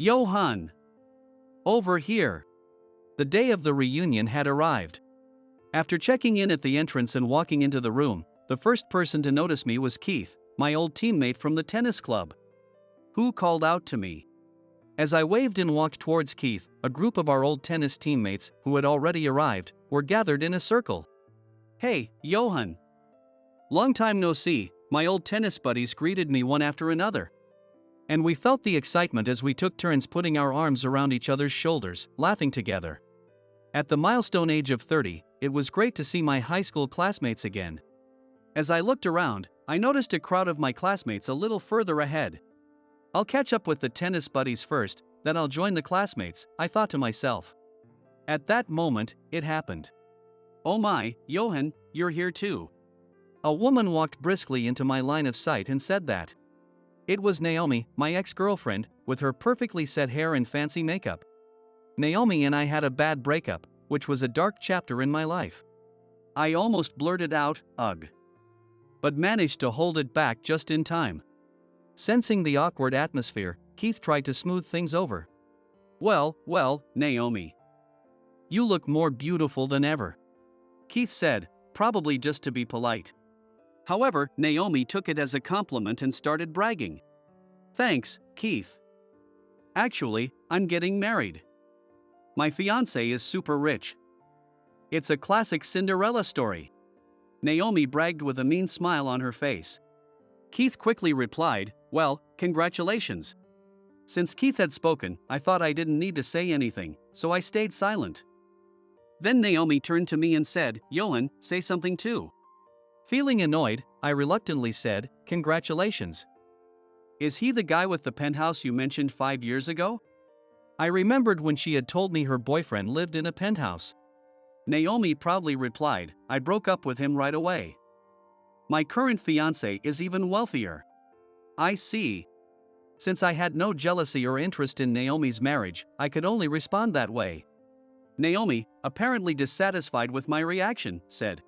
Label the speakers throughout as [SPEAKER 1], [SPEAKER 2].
[SPEAKER 1] Yohan! Over here! The day of the reunion had arrived. After checking in at the entrance and walking into the room, the first person to notice me was Keith, my old teammate from the tennis club. Who called out to me? As I waved and walked towards Keith, a group of our old tennis teammates, who had already arrived, were gathered in a circle. Hey, Yohan! Long time no see, my old tennis buddies greeted me one after another. And we felt the excitement as we took turns putting our arms around each other's shoulders, laughing together. At the milestone age of 30, it was great to see my high school classmates again. As I looked around, I noticed a crowd of my classmates a little further ahead. I'll catch up with the tennis buddies first, then I'll join the classmates, I thought to myself. At that moment, it happened. Oh my, Yohan, you're here too. A woman walked briskly into my line of sight and said that. It was Naomi, my ex-girlfriend, with her perfectly set hair and fancy makeup. Naomi and I had a bad breakup, which was a dark chapter in my life. I almost blurted out, ugh. But managed to hold it back just in time. Sensing the awkward atmosphere, Keith tried to smooth things over. Well, Naomi. You look more beautiful than ever. Keith said, probably just to be polite. However, Naomi took it as a compliment and started bragging. Thanks, Keith. Actually, I'm getting married. My fiancé is super rich. It's a classic Cinderella story. Naomi bragged with a mean smile on her face. Keith quickly replied, well, congratulations. Since Keith had spoken, I thought I didn't need to say anything, so I stayed silent. Then Naomi turned to me and said, Yohan, say something too. Feeling annoyed, I reluctantly said, congratulations. Is he the guy with the penthouse you mentioned 5 years ago? I remembered when she had told me her boyfriend lived in a penthouse. Naomi proudly replied, I broke up with him right away. My current fiancé is even wealthier. I see. Since I had no jealousy or interest in Naomi's marriage, I could only respond that way. Naomi, apparently dissatisfied with my reaction, said,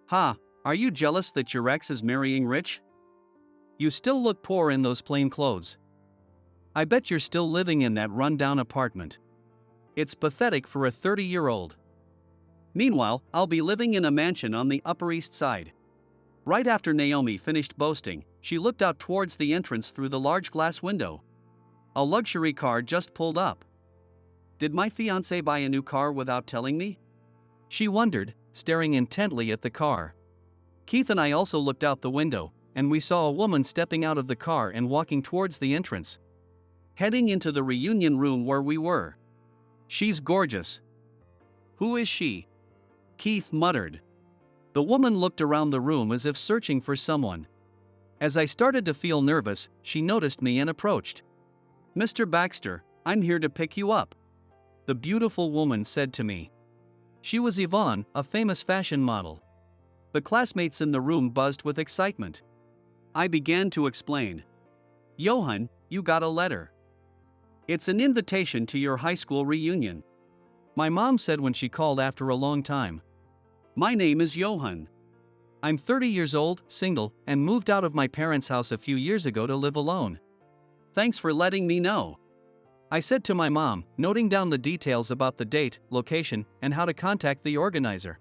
[SPEAKER 1] Ha, are you jealous that your ex is marrying rich? You still look poor in those plain clothes. I bet you're still living in that run-down apartment. It's pathetic for a 30-year-old. Meanwhile, I'll be living in a mansion on the Upper East Side. Right after Naomi finished boasting, she looked out towards the entrance through the large glass window. A luxury car just pulled up. Did my fiancé buy a new car without telling me? She wondered, staring intently at the car. Keith and I also looked out the window, and we saw a woman stepping out of the car and walking towards the entrance. Heading into the reunion room where we were. She's gorgeous. Who is she? Keith muttered. The woman looked around the room as if searching for someone. As I started to feel nervous, she noticed me and approached. Mr. Baxter, I'm here to pick you up. The beautiful woman said to me. She was Yvonne, a famous fashion model. The classmates in the room buzzed with excitement. I began to explain. Yohan, you got a letter. It's an invitation to your high school reunion. My mom said when she called after a long time. My name is Yohan. I'm 30 years old, single, and moved out of my parents' house a few years ago to live alone. Thanks for letting me know. I said to my mom, noting down the details about the date, location, and how to contact the organizer.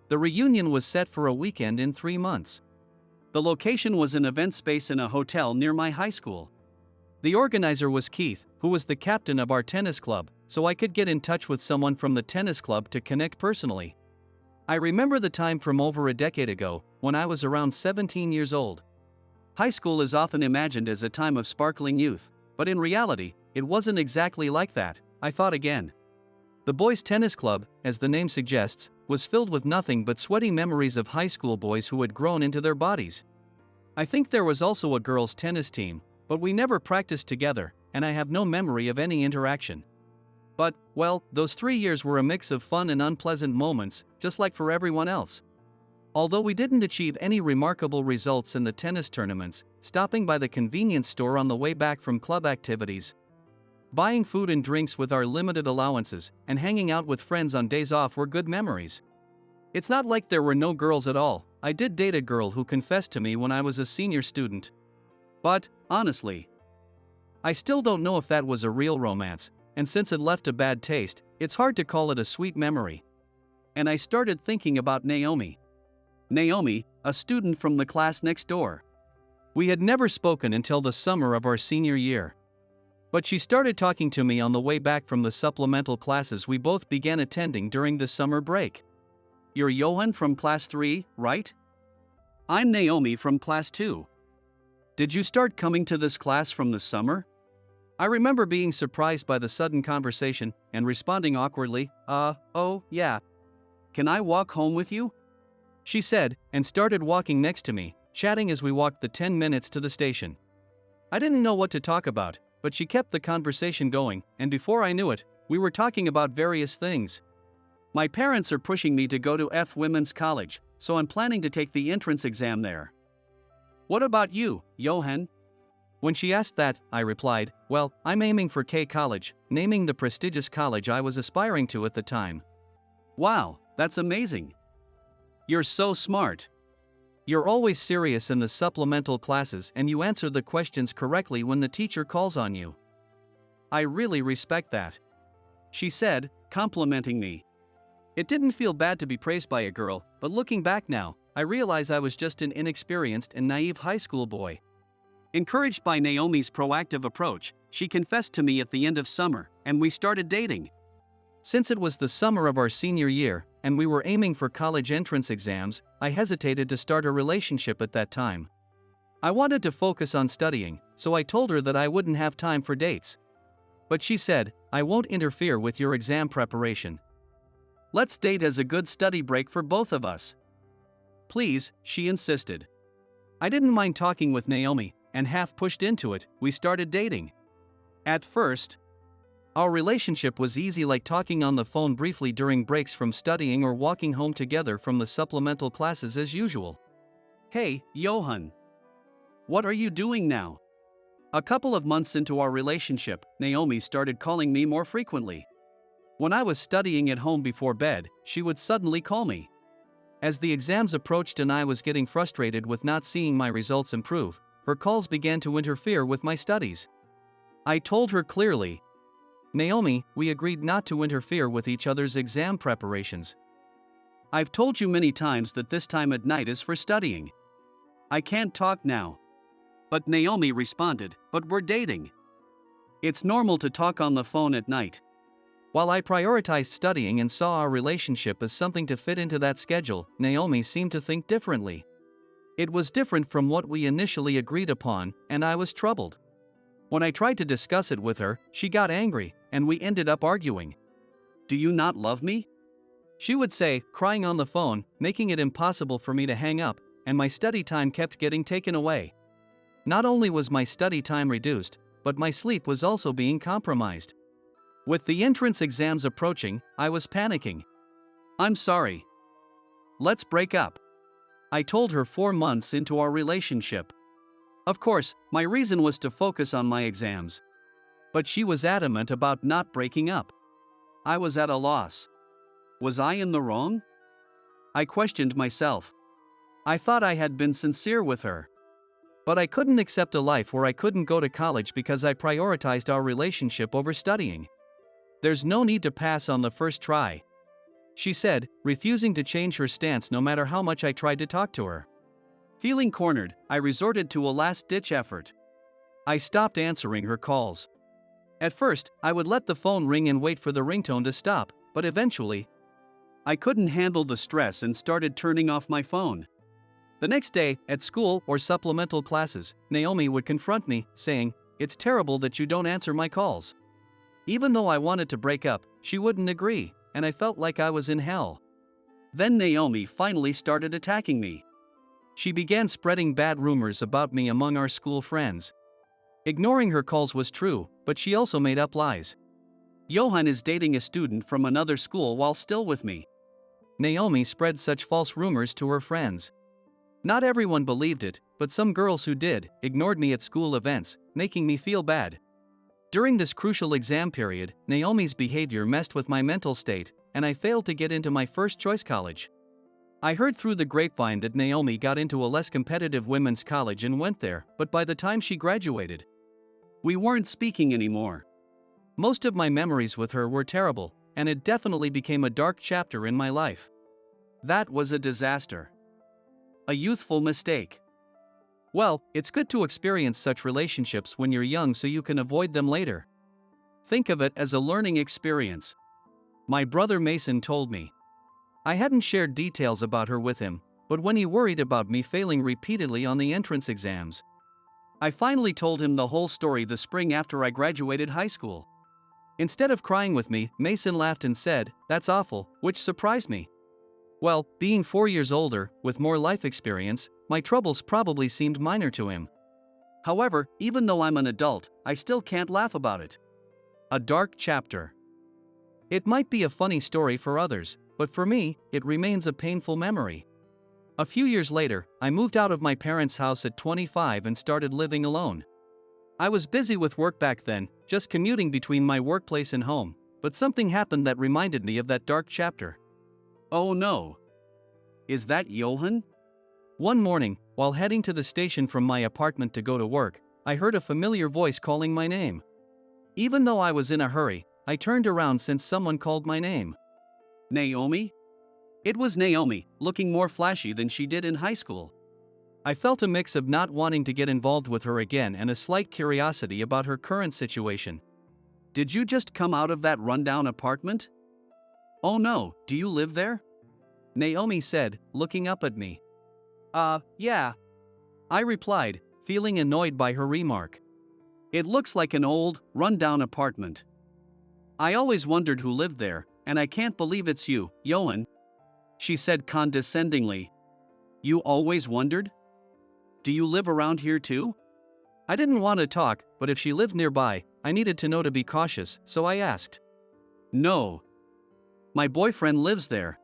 [SPEAKER 1] The reunion was set for a weekend in 3 months. The location was an event space in a hotel near my high school. The organizer was Keith, who was the captain of our tennis club, so I could get in touch with someone from the tennis club to connect personally. I remember the time from over a decade ago, when I was around 17 years old. High school is often imagined as a time of sparkling youth, but in reality, it wasn't exactly like that, I thought again. The boys' tennis club, as the name suggests, was filled with nothing but sweaty memories of high school boys who had grown into their bodies. I think there was also a girls' tennis team, but we never practiced together, and I have no memory of any interaction. But, well, those 3 years were a mix of fun and unpleasant moments, just like for everyone else. Although we didn't achieve any remarkable results in the tennis tournaments, stopping by the convenience store on the way back from club activities, buying food and drinks with our limited allowances, and hanging out with friends on days off were good memories. It's not like there were no girls at all. I did date a girl who confessed to me when I was a senior student. But, honestly, I still don't know if that was a real romance, and since it left a bad taste, it's hard to call it a sweet memory. And I started thinking about Naomi. Naomi, a student from the class next door. We had never spoken until the summer of our senior year. But she started talking to me on the way back from the supplemental classes we both began attending during the summer break. You're Yohan from class 3, right? I'm Naomi from class 2. Did you start coming to this class from the summer? I remember being surprised by the sudden conversation and responding awkwardly, oh, yeah. Can I walk home with you? She said, and started walking next to me, chatting as we walked the 10 minutes to the station. I didn't know what to talk about, but she kept the conversation going, and before I knew it, we were talking about various things. My parents are pushing me to go to Women's College, so I'm planning to take the entrance exam there. What about you, Yohan? When she asked that, I replied, well, I'm aiming for K College, naming the prestigious college I was aspiring to at the time. Wow, that's amazing. You're so smart. You're always serious in the supplemental classes and you answer the questions correctly when the teacher calls on you. I really respect that. She said, complimenting me. It didn't feel bad to be praised by a girl, but looking back now, I realize I was just an inexperienced and naive high school boy. Encouraged by Naomi's proactive approach, she confessed to me at the end of summer, and we started dating. Since it was the summer of our senior year, and we were aiming for college entrance exams, I hesitated to start a relationship at that time. I wanted to focus on studying, so I told her that I wouldn't have time for dates. But she said, I won't interfere with your exam preparation. Let's date as a good study break for both of us. Please, she insisted. I didn't mind talking with Naomi, and half pushed into it, we started dating. At first, our relationship was easy, like talking on the phone briefly during breaks from studying or walking home together from the supplemental classes as usual. Hey, Yohan. What are you doing now? A couple of months into our relationship, Naomi started calling me more frequently. When I was studying at home before bed, she would suddenly call me. As the exams approached and I was getting frustrated with not seeing my results improve, her calls began to interfere with my studies. I told her clearly, Naomi, we agreed not to interfere with each other's exam preparations. I've told you many times that this time at night is for studying. I can't talk now. But Naomi responded, but we're dating. It's normal to talk on the phone at night. While I prioritized studying and saw our relationship as something to fit into that schedule, Naomi seemed to think differently. It was different from what we initially agreed upon, and I was troubled. When I tried to discuss it with her, she got angry, and we ended up arguing. Do you not love me? She would say, crying on the phone, making it impossible for me to hang up, and my study time kept getting taken away. Not only was my study time reduced, but my sleep was also being compromised. With the entrance exams approaching, I was panicking. I'm sorry. Let's break up. I told her 4 months into our relationship. Of course, my reason was to focus on my exams. But she was adamant about not breaking up. I was at a loss. Was I in the wrong? I questioned myself. I thought I had been sincere with her. But I couldn't accept a life where I couldn't go to college because I prioritized our relationship over studying. There's no need to pass on the first try, she said, refusing to change her stance no matter how much I tried to talk to her. Feeling cornered, I resorted to a last-ditch effort. I stopped answering her calls. At first, I would let the phone ring and wait for the ringtone to stop, but eventually, I couldn't handle the stress and started turning off my phone. The next day, at school or supplemental classes, Naomi would confront me, saying, "It's terrible that you don't answer my calls." Even though I wanted to break up, she wouldn't agree, and I felt like I was in hell. Then Naomi finally started attacking me. She began spreading bad rumors about me among our school friends. Ignoring her calls was true, but she also made up lies. Yohan is dating a student from another school while still with me. Naomi spread such false rumors to her friends. Not everyone believed it, but some girls who did ignored me at school events, making me feel bad. During this crucial exam period, Naomi's behavior messed with my mental state, and I failed to get into my first choice college. I heard through the grapevine that Naomi got into a less competitive women's college and went there, but by the time she graduated, We weren't speaking anymore. Most of my memories with her were terrible, and it definitely became a dark chapter in my life. That was a disaster. A youthful mistake. Well, it's good to experience such relationships when you're young so you can avoid them later. Think of it as a learning experience. My brother Mason told me. I hadn't shared details about her with him, but when he worried about me failing repeatedly on the entrance exams, I finally told him the whole story the spring after I graduated high school. Instead of crying with me, Mason laughed and said, "That's awful," which surprised me. Well, being 4 years older, with more life experience, my troubles probably seemed minor to him. However, even though I'm an adult, I still can't laugh about it. A dark chapter. It might be a funny story for others, but for me, it remains a painful memory. A few years later, I moved out of my parents' house at 25 and started living alone. I was busy with work back then, just commuting between my workplace and home, but something happened that reminded me of that dark chapter. Oh no. Is that Yohan? One morning, while heading to the station from my apartment to go to work, I heard a familiar voice calling my name. Even though I was in a hurry, I turned around since someone called my name. Naomi? It was Naomi, looking more flashy than she did in high school. I felt a mix of not wanting to get involved with her again and a slight curiosity about her current situation. Did you just come out of that rundown apartment? Oh no, do you live there? Naomi said, looking up at me. Yeah. I replied, feeling annoyed by her remark. It looks like an old, rundown apartment. I always wondered who lived there, and I can't believe it's you, Yohan. She said condescendingly. You always wondered? Do you live around here too? I didn't want to talk, but if she lived nearby, I needed to know to be cautious, so I asked. No. My boyfriend lives there,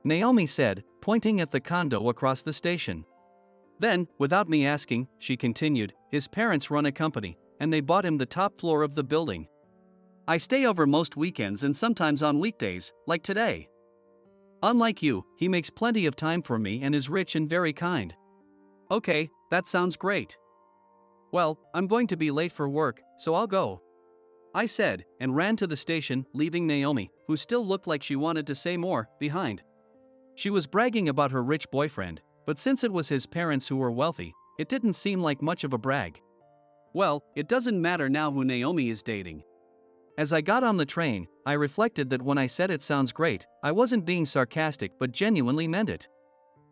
[SPEAKER 1] Naomi said, pointing at the condo across the station. Then, without me asking, she continued, his parents run a company, and they bought him the top floor of the building. I stay over most weekends and sometimes on weekdays, like today. Unlike you, he makes plenty of time for me and is rich and very kind. Okay, that sounds great. Well, I'm going to be late for work, so I'll go, I said, and ran to the station, leaving Naomi, who still looked like she wanted to say more, behind. She was bragging about her rich boyfriend, but since it was his parents who were wealthy, it didn't seem like much of a brag. Well, it doesn't matter now who Naomi is dating. As I got on the train, I reflected that when I said it sounds great, I wasn't being sarcastic but genuinely meant it.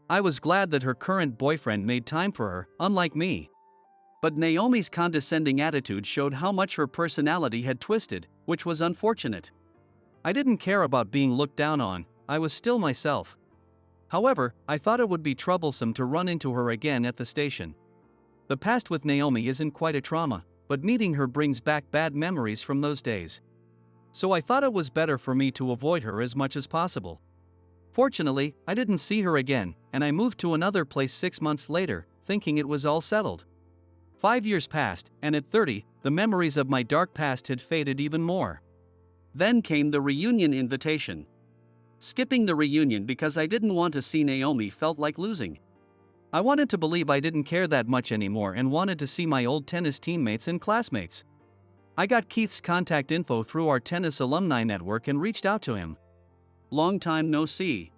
[SPEAKER 1] I was glad that her current boyfriend made time for her, unlike me. But Naomi's condescending attitude showed how much her personality had twisted, which was unfortunate. I didn't care about being looked down on, I was still myself. However, I thought it would be troublesome to run into her again at the station. The past with Naomi isn't quite a trauma, but meeting her brings back bad memories from those days. So I thought it was better for me to avoid her as much as possible. Fortunately, I didn't see her again, and I moved to another place 6 months later, thinking it was all settled. 5 years passed, and at 30, the memories of my dark past had faded even more. Then came the reunion invitation. Skipping the reunion because I didn't want to see Naomi felt like losing. I wanted to believe I didn't care that much anymore and wanted to see my old tennis teammates and classmates. I got Keith's contact info through our tennis alumni network and reached out to him. Long time no see.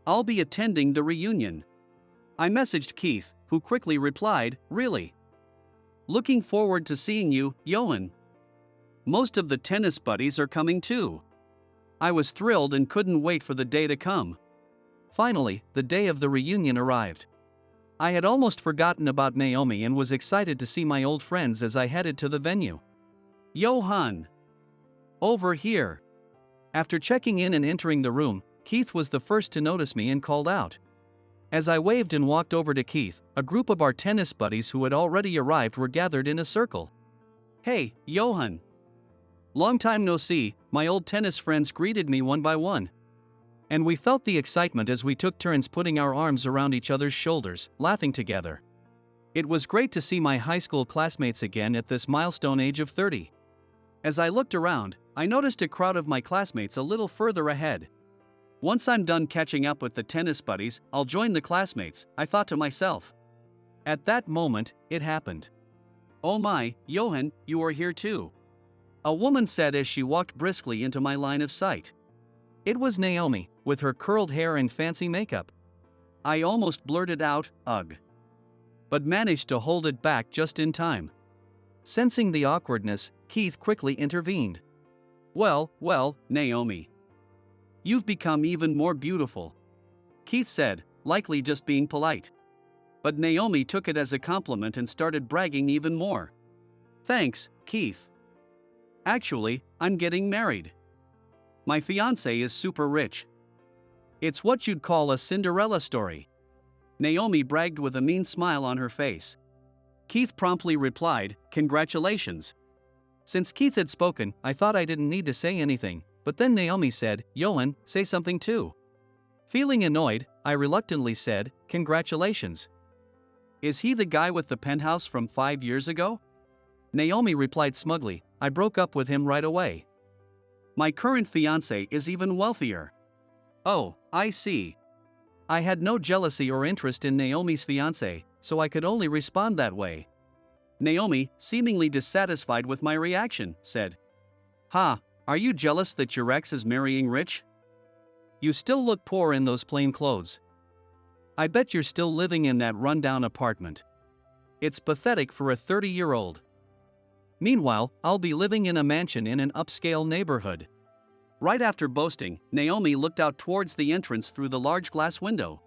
[SPEAKER 1] I'll be attending the reunion. I messaged Keith, who quickly replied, really? Looking forward to seeing you, Yohan. Most of the tennis buddies are coming too. I was thrilled and couldn't wait for the day to come. Finally, the day of the reunion arrived. I had almost forgotten about Naomi and was excited to see my old friends as I headed to the venue. Yohan! Over here! After checking in and entering the room, Keith was the first to notice me and called out. As I waved and walked over to Keith, a group of our tennis buddies who had already arrived were gathered in a circle. Hey, Yohan! Long time no see, my old tennis friends greeted me one by one. And we felt the excitement as we took turns putting our arms around each other's shoulders, laughing together. It was great to see my high school classmates again at this milestone age of 30. As I looked around, I noticed a crowd of my classmates a little further ahead. Once I'm done catching up with the tennis buddies, I'll join the classmates, I thought to myself. At that moment, it happened. Oh my, Yohan, you are here too. A woman said as she walked briskly into my line of sight. It was Naomi, with her curled hair and fancy makeup. I almost blurted out, ugh. But managed to hold it back just in time. Sensing the awkwardness, Keith quickly intervened. Well, Naomi. You've become even more beautiful. Keith said, likely just being polite. But Naomi took it as a compliment and started bragging even more. Thanks, Keith. Actually, I'm getting married. My fiancé is super rich. It's what you'd call a Cinderella story. Naomi bragged with a mean smile on her face. Keith promptly replied, congratulations. Since Keith had spoken, I thought I didn't need to say anything, but then Naomi said, Yohan, say something too. Feeling annoyed, I reluctantly said, congratulations. Is he the guy with the penthouse from 5 years ago? Naomi replied smugly, I broke up with him right away. My current fiancé is even wealthier. Oh, I see. I had no jealousy or interest in Naomi's fiancé, so I could only respond that way. Naomi, seemingly dissatisfied with my reaction, said, Ha, are you jealous that your ex is marrying rich? You still look poor in those plain clothes. I bet you're still living in that rundown apartment. It's pathetic for a 30-year-old. Meanwhile, I'll be living in a mansion in an upscale neighborhood. Right after boasting, Naomi looked out towards the entrance through the large glass window.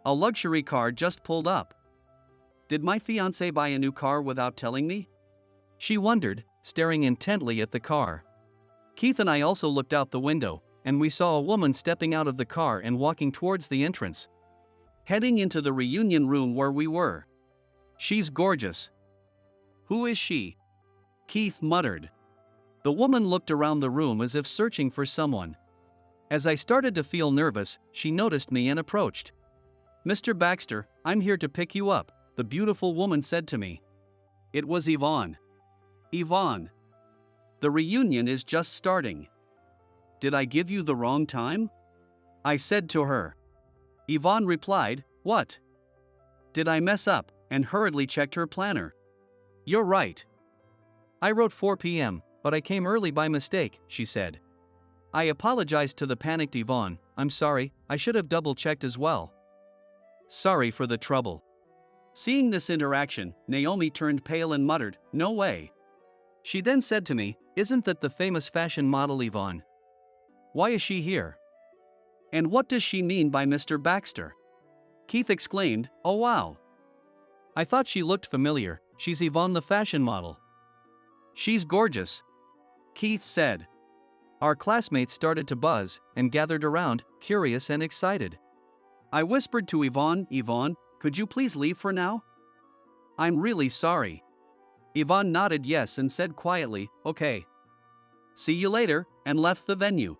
[SPEAKER 1] A luxury car just pulled up. Did my fiancé buy a new car without telling me? She wondered, staring intently at the car. Keith and I also looked out the window, and we saw a woman stepping out of the car and walking towards the entrance, heading into the reunion room where we were. She's gorgeous. Who is she? Keith muttered. The woman looked around the room as if searching for someone. As I started to feel nervous, she noticed me and approached. Mr. Baxter, I'm here to pick you up, the beautiful woman said to me. It was Yvonne. Yvonne. The reunion is just starting. Did I give you the wrong time? I said to her. Yvonne replied, what? Did I mess up? And hurriedly checked her planner. You're right. I wrote 4 p.m., but I came early by mistake, she said. I apologized to the panicked Yvonne. I'm sorry, I should have double-checked as well. Sorry for the trouble. Seeing this interaction, Naomi turned pale and muttered, no way. She then said to me, isn't that the famous fashion model Yvonne? Why is she here? And what does she mean by Mr. Baxter? Keith exclaimed, oh wow. I thought she looked familiar, she's Yvonne the fashion model. She's gorgeous. Keith said. Our classmates started to buzz and gathered around, curious and excited. I whispered to Yvonne, Yvonne, could you please leave for now? I'm really sorry. Yvonne nodded yes and said quietly, okay. See you later, and left the venue.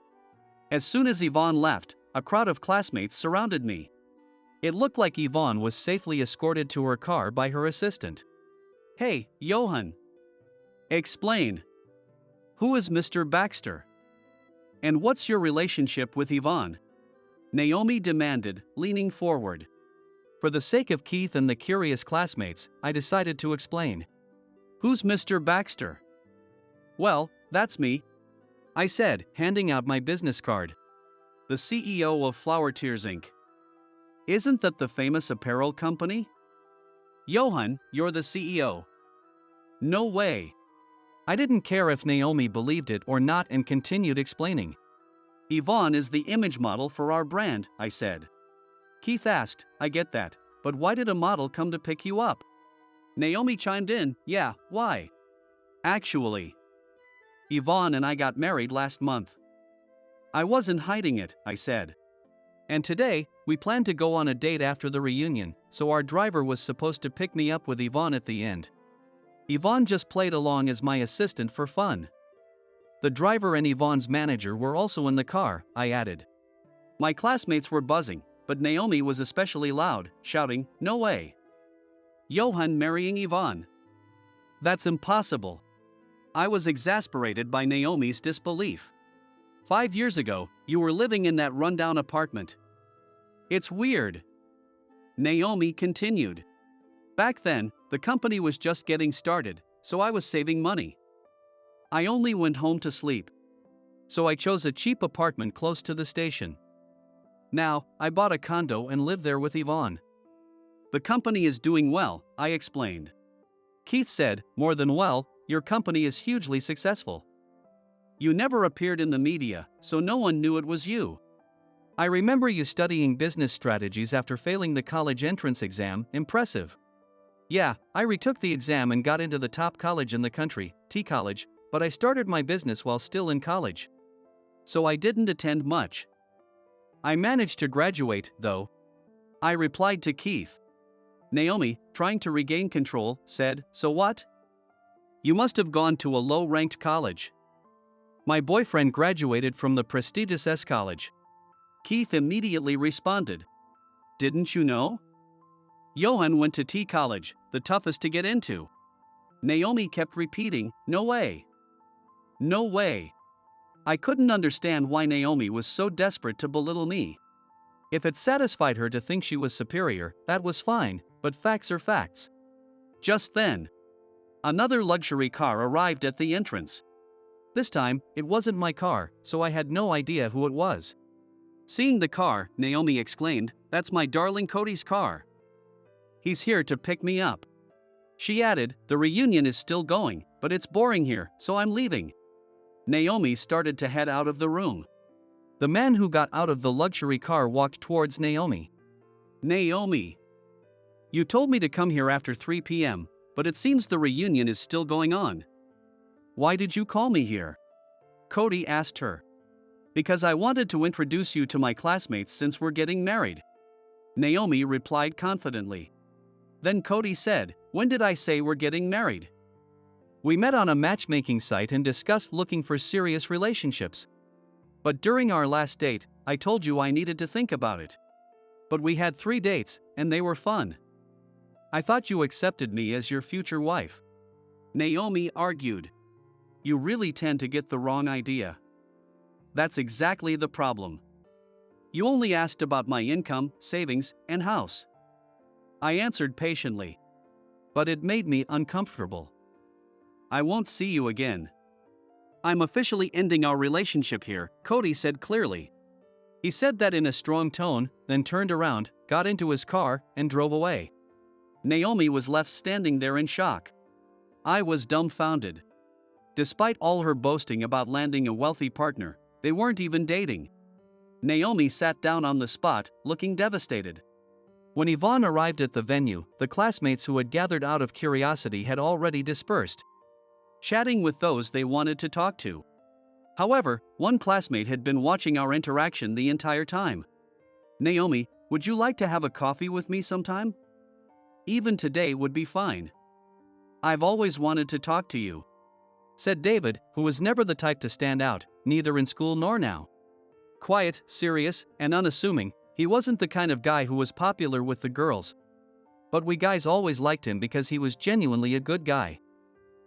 [SPEAKER 1] As soon as Yvonne left, a crowd of classmates surrounded me. It looked like Yvonne was safely escorted to her car by her assistant. Hey, Yohan. Explain. Who is Mr. Baxter? And what's your relationship with Yvonne? Naomi demanded, leaning forward. For the sake of Keith and the curious classmates, I decided to explain. Who's Mr. Baxter? Well, that's me, I said, handing out my business card. The CEO of Flower Tears Inc. Isn't that the famous apparel company? Yohan, you're the CEO. No way. I didn't care if Naomi believed it or not and continued explaining. Yvonne is the image model for our brand, I said. Keith asked, I get that, but why did a model come to pick you up? Naomi chimed in, yeah, why? Actually, Yvonne and I got married last month. I wasn't hiding it, I said. And today, we planned to go on a date after the reunion, so our driver was supposed to pick me up with Yvonne at the end. Yvonne just played along as my assistant for fun. The driver and Yvonne's manager were also in the car, I added. My classmates were buzzing, but Naomi was especially loud, shouting, no way. Yohan marrying Yvonne. That's impossible. I was exasperated by Naomi's disbelief. 5 years ago, you were living in that rundown apartment. It's weird. Naomi continued. Back then, the company was just getting started, so I was saving money. I only went home to sleep. So I chose a cheap apartment close to the station. Now, I bought a condo and live there with Yvonne. The company is doing well, I explained. Keith said, more than well, your company is hugely successful. You never appeared in the media, so no one knew it was you. I remember you studying business strategies after failing the college entrance exam, impressive. Yeah, I retook the exam and got into the top college in the country, T College, but I started my business while still in college. So I didn't attend much. I managed to graduate, though. I replied to Keith. Naomi, trying to regain control, said, so what? You must have gone to a low-ranked college. My boyfriend graduated from the prestigious S College. Keith immediately responded. Didn't you know? Yohan went to T College, the toughest to get into. Naomi kept repeating, no way. No way. I couldn't understand why Naomi was so desperate to belittle me. If it satisfied her to think she was superior, that was fine, but facts are facts. Just then, another luxury car arrived at the entrance. This time, it wasn't my car, so I had no idea who it was. Seeing the car, Naomi exclaimed, that's my darling Cody's car. He's here to pick me up. She added, the reunion is still going, but it's boring here, so I'm leaving. Naomi started to head out of the room. The man who got out of the luxury car walked towards Naomi. Naomi. You told me to come here after 3 p.m., but it seems the reunion is still going on. Why did you call me here? Cody asked her. Because I wanted to introduce you to my classmates since we're getting married. Naomi replied confidently. Then Cody said, when did I say we're getting married? We met on a matchmaking site and discussed looking for serious relationships. But during our last date, I told you I needed to think about it. But we had 3 dates, and they were fun. I thought you accepted me as your future wife. Naomi argued. You really tend to get the wrong idea. That's exactly the problem. You only asked about my income, savings, and house. I answered patiently. But it made me uncomfortable. I won't see you again. I'm officially ending our relationship here, Cody said clearly. He said that in a strong tone, then turned around, got into his car, and drove away. Naomi was left standing there in shock. I was dumbfounded. Despite all her boasting about landing a wealthy partner, they weren't even dating. Naomi sat down on the spot, looking devastated. When Yvonne arrived at the venue, the classmates who had gathered out of curiosity had already dispersed, chatting with those they wanted to talk to. However, one classmate had been watching our interaction the entire time. Naomi, would you like to have a coffee with me sometime? Even today would be fine. I've always wanted to talk to you, said David, who was never the type to stand out, neither in school nor now. Quiet, serious, and unassuming, he wasn't the kind of guy who was popular with the girls. But we guys always liked him because he was genuinely a good guy.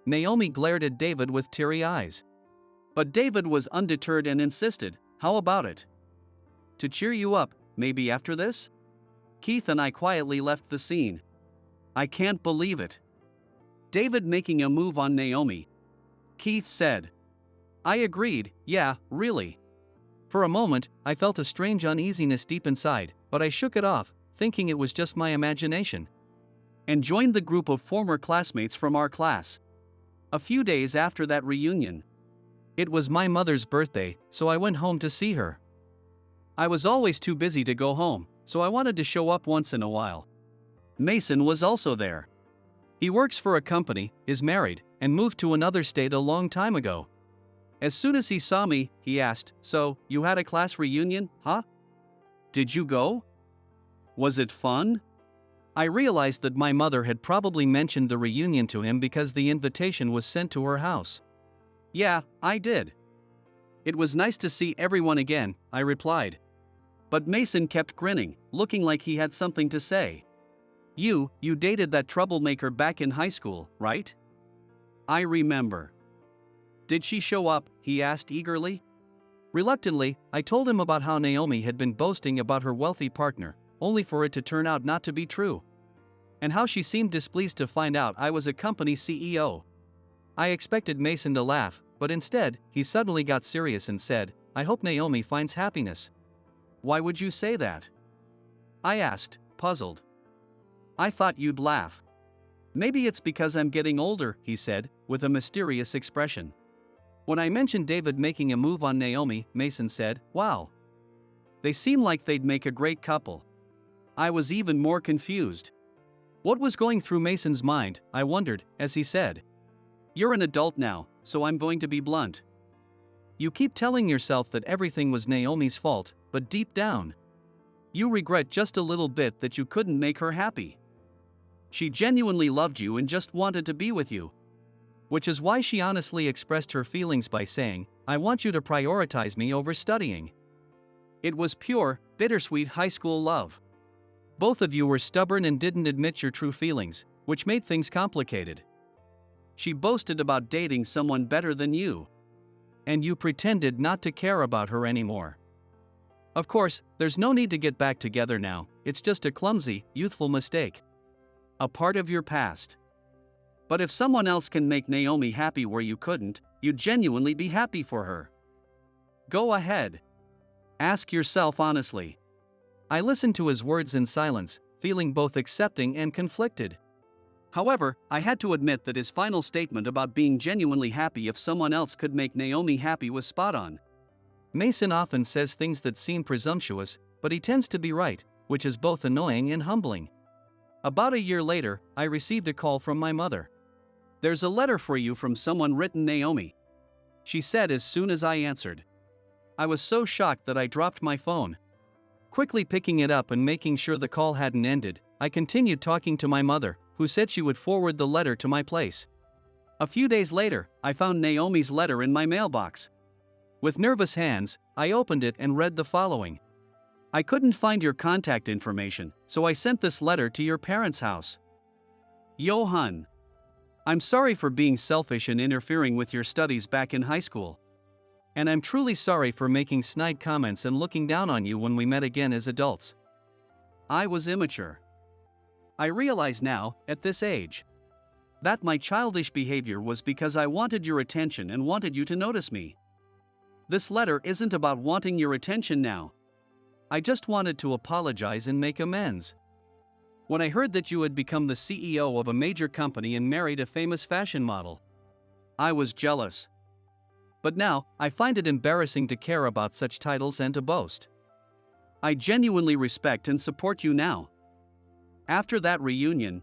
[SPEAKER 1] Naomi glared at David with teary eyes. But David was undeterred and insisted, how about it? To cheer you up, maybe after this? Keith and I quietly left the scene. I can't believe it. David making a move on Naomi. Keith said. I agreed, yeah, really. For a moment, I felt a strange uneasiness deep inside, but I shook it off, thinking it was just my imagination. And joined the group of former classmates from our class. A few days after that reunion. It was my mother's birthday, so I went home to see her. I was always too busy to go home, so I wanted to show up once in a while. Mason was also there. He works for a company, is married, and moved to another state a long time ago. As soon as he saw me, he asked, so, you had a class reunion, huh? Did you go? Was it fun? I realized that my mother had probably mentioned the reunion to him because the invitation was sent to her house. Yeah, I did. It was nice to see everyone again, I replied. But Mason kept grinning, looking like he had something to say. You dated that troublemaker back in high school, right? I remember. Did she show up? He asked eagerly. Reluctantly, I told him about how Naomi had been boasting about her wealthy partner, only for it to turn out not to be true. and how she seemed displeased to find out I was a company CEO. I expected Mason to laugh, but instead, he suddenly got serious and said, "I hope Naomi finds happiness." "Why would you say that?" I asked, puzzled. "I thought you'd laugh." "Maybe it's because I'm getting older," he said, with a mysterious expression. When I mentioned David making a move on Naomi, Mason said, "Wow. They seem like they'd make a great couple." I was even more confused. What was going through Mason's mind, I wondered, as he said, "You're an adult now, so I'm going to be blunt. You keep telling yourself that everything was Naomi's fault, but deep down, you regret just a little bit that you couldn't make her happy. She genuinely loved you and just wanted to be with you. Which is why she honestly expressed her feelings by saying, 'I want you to prioritize me over studying.' It was pure, bittersweet high school love. Both of you were stubborn and didn't admit your true feelings, which made things complicated. She boasted about dating someone better than you. And you pretended not to care about her anymore. Of course, there's no need to get back together now, it's just a clumsy, youthful mistake. A part of your past. But if someone else can make Naomi happy where you couldn't, you'd genuinely be happy for her. Go ahead. Ask yourself honestly." I listened to his words in silence, feeling both accepting and conflicted. However, I had to admit that his final statement about being genuinely happy if someone else could make Naomi happy was spot on. Mason often says things that seem presumptuous, but he tends to be right, which is both annoying and humbling. About a year later, I received a call from my mother. "There's a letter for you from someone written Naomi," she said as soon as I answered. I was so shocked that I dropped my phone. Quickly picking it up and making sure the call hadn't ended, I continued talking to my mother, who said she would forward the letter to my place. A few days later, I found Naomi's letter in my mailbox. With nervous hands, I opened it and read the following. "I couldn't find your contact information, so I sent this letter to your parents' house. Yohan. I'm sorry for being selfish and interfering with your studies back in high school. And I'm truly sorry for making snide comments and looking down on you when we met again as adults. I was immature. I realize now, at this age, that my childish behavior was because I wanted your attention and wanted you to notice me. This letter isn't about wanting your attention now. I just wanted to apologize and make amends. When I heard that you had become the CEO of a major company and married a famous fashion model, I was jealous. But now, I find it embarrassing to care about such titles and to boast. I genuinely respect and support you now." After that reunion,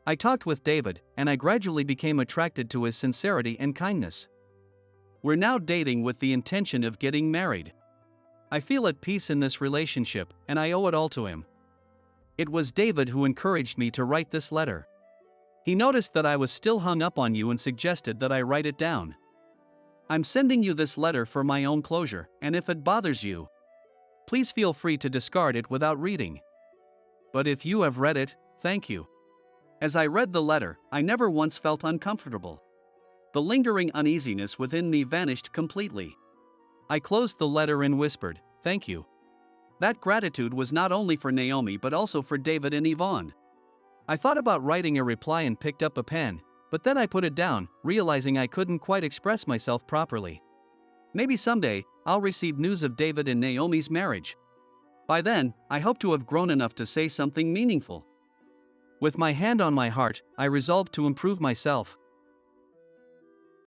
[SPEAKER 1] I talked with David, and I gradually became attracted to his sincerity and kindness. We're now dating with the intention of getting married. I feel at peace in this relationship, and I owe it all to him. It was David who encouraged me to write this letter. He noticed that I was still hung up on you and suggested that I write it down. I'm sending you this letter for my own closure, and if it bothers you, please feel free to discard it without reading. But if you have read it, thank you. As I read the letter, I never once felt uncomfortable. The lingering uneasiness within me vanished completely. I closed the letter and whispered, "Thank you." That gratitude was not only for Naomi but also for David and Yvonne. I thought about writing a reply and picked up a pen, but then I put it down, realizing I couldn't quite express myself properly. Maybe someday, I'll receive news of David and Naomi's marriage. By then, I hope to have grown enough to say something meaningful. With my hand on my heart, I resolved to improve myself,